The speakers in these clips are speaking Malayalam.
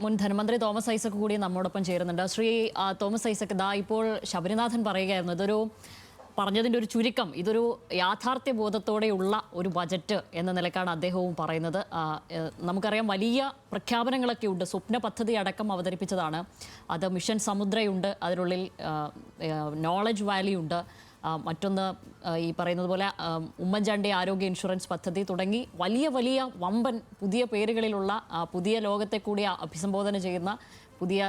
മുൻ ധനമന്ത്രി തോമസ് ഐസക് കൂടി നമ്മോടൊപ്പം ചേരുന്നുണ്ട്. ശ്രീ തോമസ് ഐസക്, ഇപ്പോൾ ശബരിനാഥൻ പറയുകയായിരുന്നു, ഇതൊരു പറഞ്ഞതിൻ്റെ ഒരു ചുരുക്കം, ഇതൊരു യാഥാർത്ഥ്യ ബോധത്തോടെയുള്ള ഒരു ബജറ്റ് എന്ന നിലക്കാണ് അദ്ദേഹവും പറയുന്നത്. നമുക്കറിയാം, വലിയ പ്രഖ്യാപനങ്ങളൊക്കെ ഉണ്ട്. സ്വപ്ന പദ്ധതി അടക്കം അവതരിപ്പിച്ചതാണ്. അത് മിഷൻ സമുദ്രയുണ്ട്, അതിനുള്ളിൽ നോളജ് വാലി ഉണ്ട്, മറ്റൊന്ന് ഈ പറയുന്നത് പോലെ ഉമ്മൻചാണ്ടി ആരോഗ്യ ഇൻഷുറൻസ് പദ്ധതി തുടങ്ങി വലിയ വലിയ വമ്പൻ പുതിയ പേരുകളിലുള്ള പുതിയ ലോകത്തെ കൂടി അഭിസംബോധന ചെയ്യുന്ന പുതിയ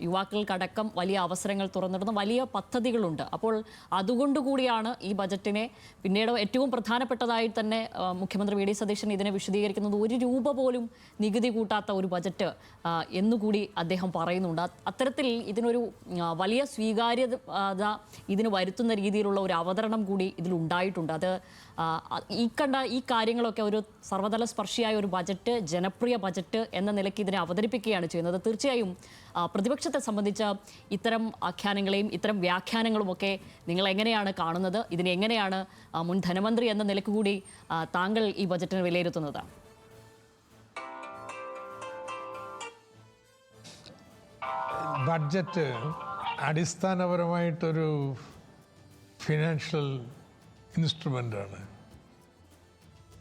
യുവാക്കൾക്കടക്കം വലിയ അവസരങ്ങൾ തുറന്നിടുന്ന വലിയ പദ്ധതികളുണ്ട്. അപ്പോൾ അതുകൊണ്ടുകൂടിയാണ് ഈ ബജറ്റിനെ പിന്നീട് ഏറ്റവും പ്രധാനപ്പെട്ടതായി തന്നെ മുഖ്യമന്ത്രി വി ഡി സതീശൻ ഇതിനെ വിശദീകരിക്കുന്നത്, ഒരു രൂപ പോലും നികുതി കൂട്ടാത്ത ഒരു ബജറ്റ് എന്നുകൂടി അദ്ദേഹം പറയുന്നുണ്ട്. അത്തരത്തിൽ ഇതിനൊരു വലിയ സ്വീകാര്യത ഇതിന് വരുത്തുന്ന രീതിയിലുള്ള ഒരു അവതരണം കൂടി ഇതിലുണ്ടായിട്ടുണ്ട്. അത് ഈ കാര്യങ്ങളൊക്കെ ഒരു സർവ്വതല സ്പർശിയായ ഒരു ബജറ്റ്, ജനപ്രിയ ബജറ്റ് എന്ന നിലയ്ക്ക് ഇതിനെ അവതരിപ്പിക്കുകയാണ് ചെയ്യുന്നത്. തീർച്ചയായും പ്രതിപക്ഷത്തെ സംബന്ധിച്ച് ഇത്തരം ആഖ്യാനങ്ങളെയും ഇത്തരം വ്യാഖ്യാനങ്ങളുമൊക്കെ നിങ്ങൾ എങ്ങനെയാണ് കാണുന്നത്? ഇതിനെ എങ്ങനെയാണ് മുൻ ധനമന്ത്രി എന്ന നിലയ്ക്ക് കൂടി താങ്കൾ ഈ ബജറ്റിനെ വിലയിരുത്തുന്നത്? ബഡ്ജറ്റ് അടിസ്ഥാനപരമായിട്ടൊരു ഫിനാൻഷ്യൽ ഇൻസ്ട്രുമെൻ്റാണ്.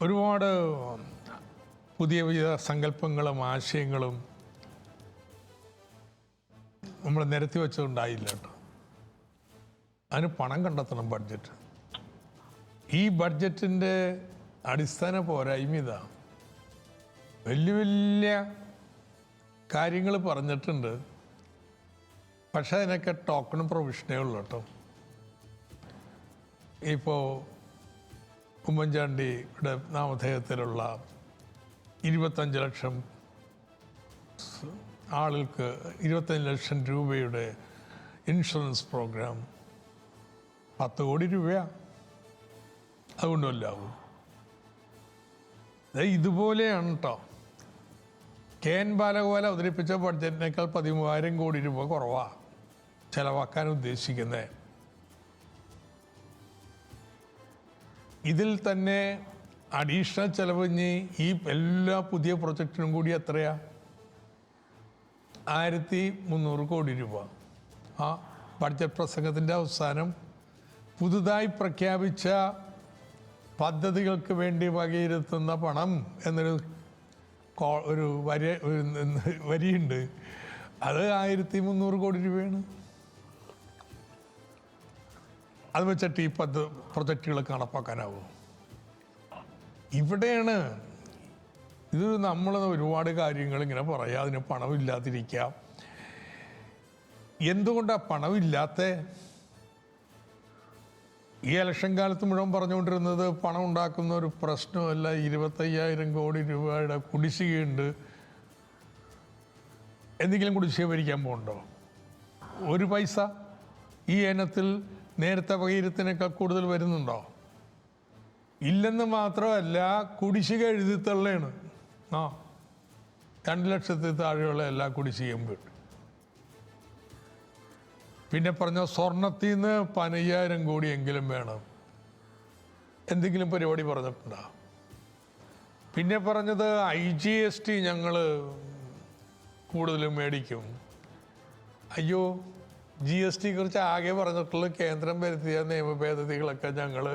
ഒരുപാട് പുതിയ പുതിയ സങ്കല്പങ്ങളും ആശയങ്ങളും നമ്മൾ നിരത്തി വെച്ചതുണ്ടായില്ല കേട്ടോ. അതിന് പണം കണ്ടെത്തണം ബഡ്ജറ്റ്. ഈ ബഡ്ജറ്റിൻ്റെ അടിസ്ഥാന പോരായ്മ ഇതാ, വലിയ വലിയ കാര്യങ്ങൾ പറഞ്ഞിട്ടുണ്ട്, പക്ഷേ അതിനൊക്കെ ടോക്കണും പ്രൊവിഷനേ ഉള്ളൂ കേട്ടോ. ഇപ്പോൾ ഉമ്മൻചാണ്ടിയുടെ നാമധേയത്തിലുള്ള 25 ലക്ഷം ആളുകൾക്ക് 25 ലക്ഷം രൂപയുടെ ഇൻഷുറൻസ് പ്രോഗ്രാം 10 കോടി രൂപയാണ്. അതുകൊണ്ടുമല്ലാവും. ഇതുപോലെയാണ് കേട്ടോ. KN ബാലഗോപാൽ അവതരിപ്പിച്ച ബഡ്ജറ്റിനേക്കാൾ 13,000 കോടി രൂപ കുറവാണ് ചെലവാക്കാൻ ഉദ്ദേശിക്കുന്നത്. ഇതിൽ തന്നെ അഡീഷണൽ ചെലവിഞ്ഞ് ഈ എല്ലാ പുതിയ പ്രൊജക്റ്റിനും കൂടി എത്രയാ? 1300 കോടി രൂപ. ആ ബഡ്ജറ്റ് പ്രസംഗത്തിൻ്റെ അവസാനം പുതുതായി പ്രഖ്യാപിച്ച പദ്ധതികൾക്ക് വേണ്ടി വകയിരുത്തുന്ന പണം എന്നൊരു വരിയുണ്ട്. അത് 1300 കോടി രൂപയാണ്. അത് വെച്ചിട്ട് ഈ പ്രൊജക്റ്റുകൾ നടപ്പാക്കാനാവും. ഇവിടെയാണ് ഇത് നമ്മൾ ഒരുപാട് കാര്യങ്ങൾ ഇങ്ങനെ പറയാം, അതിന് പണമില്ലാതിരിക്കാം. എന്തുകൊണ്ടാണ് പണമില്ലാത്ത? ഈ ഇലക്ഷൻ കാലത്ത് മുഴുവൻ പറഞ്ഞുകൊണ്ടിരുന്നത് പണം ഉണ്ടാക്കുന്ന ഒരു പ്രശ്നമല്ല, 25,000 കോടി രൂപയുടെ കുടിശ്ശികയുണ്ട്. എന്തെങ്കിലും കുടിശ്ശിക ഭരിക്കാൻ പോകുന്നുണ്ടോ? ഒരു പൈസ ഈ ഇനത്തിൽ നേരത്തെ വകയിരുത്തിനേക്കാൾ കൂടുതൽ വരുന്നുണ്ടോ? ഇല്ലെന്ന് മാത്രമല്ല, കുടിശ്ശിക എഴുതിത്തള്ളയാണ്. 2 ലക്ഷത്തിൽ താഴെയുള്ള എല്ലാ കുടിശ്ശികയും വിട്ടു. പിന്നെ പറഞ്ഞ സ്വർണത്തിൽ നിന്ന് 15,000 കോടിയെങ്കിലും വേണം. എന്തെങ്കിലും പരിപാടി പറഞ്ഞിട്ടുണ്ടോ? പിന്നെ പറഞ്ഞത് IGST ഞങ്ങൾ കൂടുതലും മേടിക്കും. അയ്യോ, GST കുറിച്ച് ആകെ പറഞ്ഞിട്ടുള്ള കേന്ദ്രം വരുത്തിയ നിയമ ഭേദഗതികളൊക്കെ ഞങ്ങൾ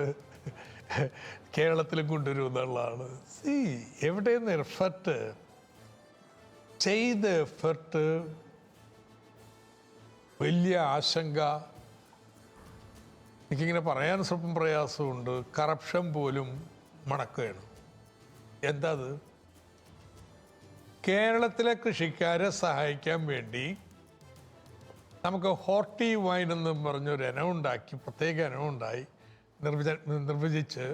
കേരളത്തിൽ കൊണ്ടുവരുമെന്നുള്ളതാണ്. എവിടെയെന്ന് എഫർട്ട് ചെയ്ത എഫർട്ട് വലിയ ആശങ്ക. എനിക്കിങ്ങനെ പറയാൻ സ്വല്പം പ്രയാസമുണ്ട്. കറപ്ഷൻ പോലും മണക്കുകയാണ്. എന്താ അത്? കേരളത്തിലെ കൃഷിക്കാരെ സഹായിക്കാൻ വേണ്ടി നമുക്ക് ഹോർട്ടി വൈൻ എന്നും പറഞ്ഞൊരു ഇനമുണ്ടാക്കി, പ്രത്യേക ഇനമുണ്ടായി നിർവചിച്ച്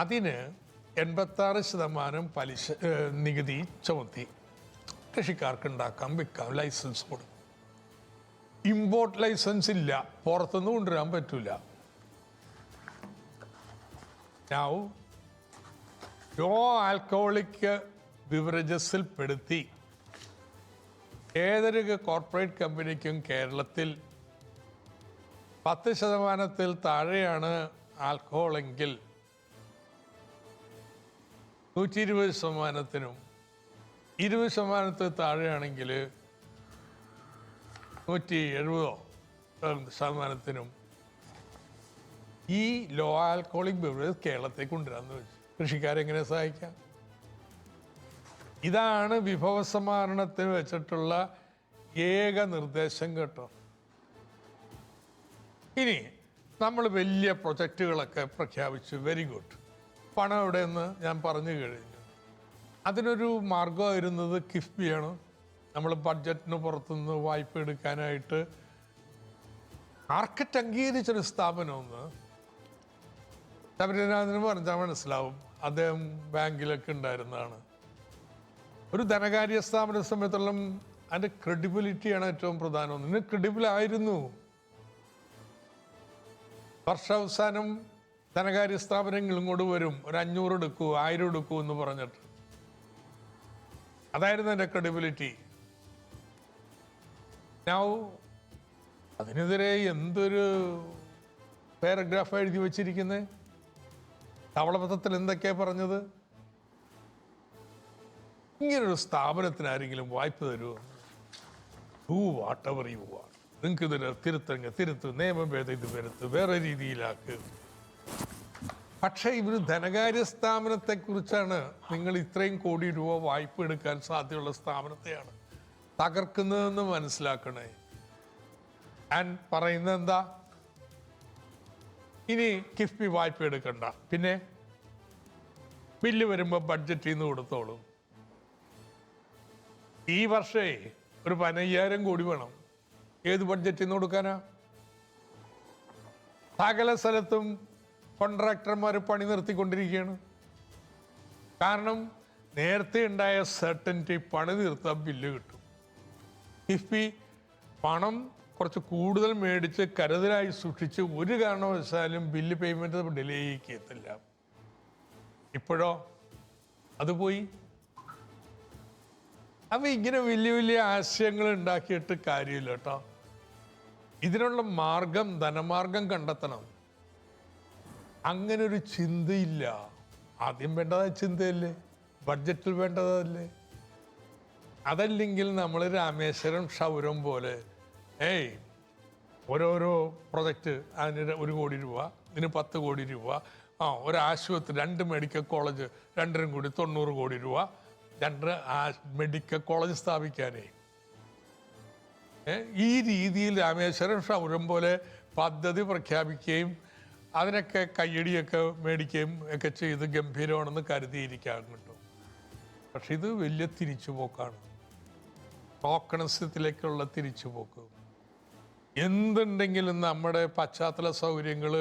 അതിന് 86% പലിശ നികുതി ചുമത്തി കൃഷിക്കാർക്ക് ഉണ്ടാക്കാം, വിൽക്കാം, ലൈസൻസ് കൊടുക്കും. ഇമ്പോർട്ട് ലൈസൻസ് ഇല്ല, പുറത്തുനിന്ന് കൊണ്ടുവരാൻ പറ്റില്ല. നോ ആൽക്കഹോളിക് ബിവറേജസിൽ പെടുത്തി ഏതൊരു കോർപ്പറേറ്റ് കമ്പനിക്കും കേരളത്തിൽ 10% താഴെയാണ് ആൽക്കഹോളെങ്കിൽ 120%-നും 20% താഴെയാണെങ്കിൽ 170% ഈ ലോ ആൽക്കോളിക് ബെവറേജ് കേരളത്തിൽ കൊണ്ടുവരാമെന്ന് വെച്ചു. കൃഷിക്കാരെങ്ങനെ സഹായിക്കാം? ഇതാണ് വിഭവസമാഹരണത്തിന് വെച്ചിട്ടുള്ള ഏക നിർദ്ദേശം കേട്ടോ. ഇനി നമ്മൾ വലിയ പ്രൊജക്റ്റുകളൊക്കെ പ്രഖ്യാപിച്ചു, വെരി ഗുഡ്. പണം എവിടെയെന്ന് ഞാൻ പറഞ്ഞു കഴിഞ്ഞു. അതിനൊരു മാർഗമായിരുന്നത് കിഫ്ബിയാണ്. നമ്മൾ ബഡ്ജറ്റിന് പുറത്തുനിന്ന് വായ്പ എടുക്കാനായിട്ട് മാർക്കറ്റ് അംഗീകരിച്ചൊരു സ്ഥാപനമെന്ന് ശബരിനാഥന് പറഞ്ഞാൽ മനസ്സിലാവും. അദ്ദേഹം ബാങ്കിലൊക്കെ ഉണ്ടായിരുന്നതാണ്. ഒരു ധനകാര്യ സ്ഥാപന സമയത്തോളം അതിൻ്റെ ക്രെഡിബിലിറ്റിയാണ് ഏറ്റവും പ്രധാനം. ഇന്ന് ക്രെഡിബിൾ ആയിരുന്നു. വർഷാവസാനം ധനകാര്യ സ്ഥാപനങ്ങൾ ഇങ്ങോട്ട് വരും, ഒരു 500 എടുക്കൂ, 1000 എടുക്കൂ എന്ന് പറഞ്ഞിട്ട്. അതായിരുന്നു എൻ്റെ ക്രെഡിബിലിറ്റി. അതിനെതിരെ എന്തൊരു പാരഗ്രാഫ് എഴുതി വച്ചിരിക്കുന്നത്. ധവളപത്രത്തിൽ എന്തൊക്കെയാ പറഞ്ഞത്? ഇങ്ങനൊരു സ്ഥാപനത്തിന് ആരെങ്കിലും വായ്പ തരുമോ? വാട്ട് എവർ യു വാണ്ട്, നിങ്ങൾക്ക് ഇതിന് തിരുത്ത്, നിയമം ഭേദഗതി വരുത്ത്, വേറെ രീതിയിലാക്ക്. പക്ഷേ ഇവര് ധനകാര്യ സ്ഥാപനത്തെക്കുറിച്ചാണ്, നിങ്ങൾ ഇത്രയും കോടി രൂപ വായ്പ എടുക്കാൻ സാധ്യതയുള്ള സ്ഥാപനത്തെയാണ് തകർക്കുന്നതെന്ന് മനസ്സിലാക്കണേ. ഞാൻ പറയുന്നത് എന്താ? ഇനി കിഫ്ബി വായ്പ എടുക്കണ്ട, പിന്നെ ബില്ല് വരുമ്പോൾ ബഡ്ജറ്റിൽ നിന്ന് കൊടുത്തോളൂ. ഈ വർഷേ ഒരു 15,000 കോടി വേണം. ഏത് ബഡ്ജറ്റിൽ നിന്ന് കൊടുക്കാനാ? സകല സ്ഥലത്തും കോൺട്രാക്ടർമാർ പണി നിർത്തിക്കൊണ്ടിരിക്കുകയാണ്. കാരണം നേരത്തെ ഉണ്ടായ സർട്ടൻറ്റി പണി തീർത്താൽ ബില്ല് കിട്ടും. കിഫ്ബി പണം കുറച്ച് കൂടുതൽ മേടിച്ച് കരുതലായി സൂക്ഷിച്ച് ഒരു കാരണവശാലും ബില്ല് പേയ്മെൻറ്റ് ഡിലേ ചെയ്യത്തില്ല. ഇപ്പോഴോ അത് പോയി. അപ്പം ഇങ്ങനെ വലിയ വലിയ ആശയങ്ങൾ ഉണ്ടാക്കിയിട്ട് കാര്യമില്ല കേട്ടോ. ഇതിനുള്ള മാർഗം, ധനമാർഗം കണ്ടെത്തണം. അങ്ങനെ ഒരു ചിന്തയില്ല. ആദ്യം വേണ്ടതായ ചിന്തയല്ലേ, ബഡ്ജറ്റിൽ വേണ്ടതല്ലേ. അതല്ലെങ്കിൽ നമ്മൾ രാമേശ്വരം ക്ഷൗരം പോലെ ഓരോരോ പ്രൊജക്റ്റ്, അതിന് 1 കോടി രൂപ, ഇതിന് 10 കോടി രൂപ, ഒരു ആശുപത്രി, 2 മെഡിക്കൽ കോളേജ്, 2 കൂടി 90 കോടി രൂപ, 2 മെഡിക്കൽ കോളേജ് സ്ഥാപിക്കാനേ. ഈ രീതിയിൽ രാമേശ്വരം ക്ഷൗരം പോലെ പദ്ധതി പ്രഖ്യാപിക്കുകയും അതിനൊക്കെ കയ്യടിയൊക്കെ മേടിക്കുകയും ഒക്കെ ചെയ്ത് ഗംഭീരമാണെന്ന് കരുതിയിരിക്കാൻ കിട്ടും. പക്ഷെ ഇത് വലിയ തിരിച്ചുപോക്കാണ്, ടോക്കണിസത്തിലേക്കുള്ള തിരിച്ചുപോക്ക്. എന്തുണ്ടെങ്കിലും നമ്മുടെ പശ്ചാത്തല സൗകര്യങ്ങൾ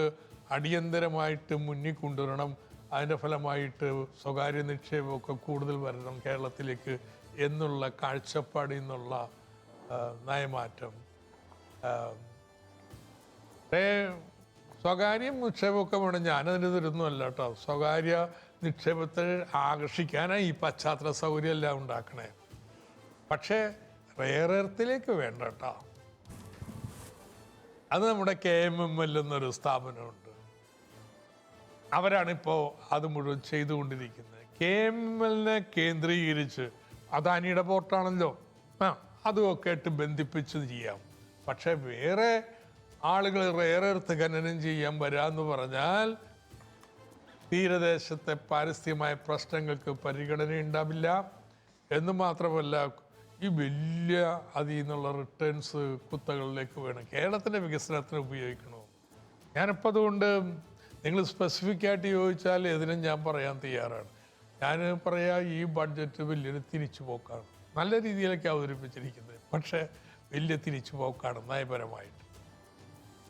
അടിയന്തരമായിട്ട് മുന്നിൽ കൊണ്ടുവരണം. അതിൻ്റെ ഫലമായിട്ട് സ്വകാര്യ നിക്ഷേപമൊക്കെ കൂടുതൽ വരണം കേരളത്തിലേക്ക് എന്നുള്ള കാഴ്ചപ്പാടിൽ നിന്നുള്ള നയമാറ്റം. സ്വകാര്യ നിക്ഷേപമൊക്കെ വേണം, ഞാനതിന് തരുന്നതല്ല കേട്ടോ. സ്വകാര്യ നിക്ഷേപത്തെ ആകർഷിക്കാനാണ് ഈ പശ്ചാത്തല സൗകര്യം എല്ലാം ഉണ്ടാക്കണേ. പക്ഷേ റെയർ എർത്തിലേക്ക് വേണ്ട കേട്ടോ. അത് നമ്മുടെ KMML എന്നൊരു സ്ഥാപനമുണ്ട്. അവരാണിപ്പോൾ അത് മുഴുവൻ ചെയ്തുകൊണ്ടിരിക്കുന്നത്. KMMLനെ കേന്ദ്രീകരിച്ച്, അദാനിയുടെ പോർട്ടാണല്ലോ, അതുമൊക്കെ ആയിട്ട് ബന്ധിപ്പിച്ച് ചെയ്യാം. പക്ഷെ വേറെ ആളുകൾ റെയർ എർത്ത് ഖനനം ചെയ്യാൻ വരാമെന്ന് പറഞ്ഞാൽ തീരദേശത്തെ പാരിസ്ഥിതികമായ പ്രശ്നങ്ങൾക്ക് പരിഗണന ഉണ്ടാവില്ല. എന്ന് മാത്രമല്ല, ഈ വലിയ അതിൽ നിന്നുള്ള റിട്ടേൺസ് കുത്തകളിലേക്ക് വേണം കേരളത്തിൻ്റെ വികസനത്തിന് ഉപയോഗിക്കണോ. ഞാനിപ്പോൾ അതുകൊണ്ട് നിങ്ങൾ സ്പെസിഫിക് ആയിട്ട് ചോദിച്ചാൽ ഇതിനും ഞാൻ പറയാൻ തയ്യാറാണ്. ഞാൻ പറയാ, ഈ ബഡ്ജറ്റ് വലിയൊരു തിരിച്ചുപോക്കാണ്. നല്ല രീതിയിലൊക്കെ അവതരിപ്പിച്ചിരിക്കുന്നത്, പക്ഷേ വലിയ തിരിച്ചുപോക്കാണ് നയപരമായിട്ട്.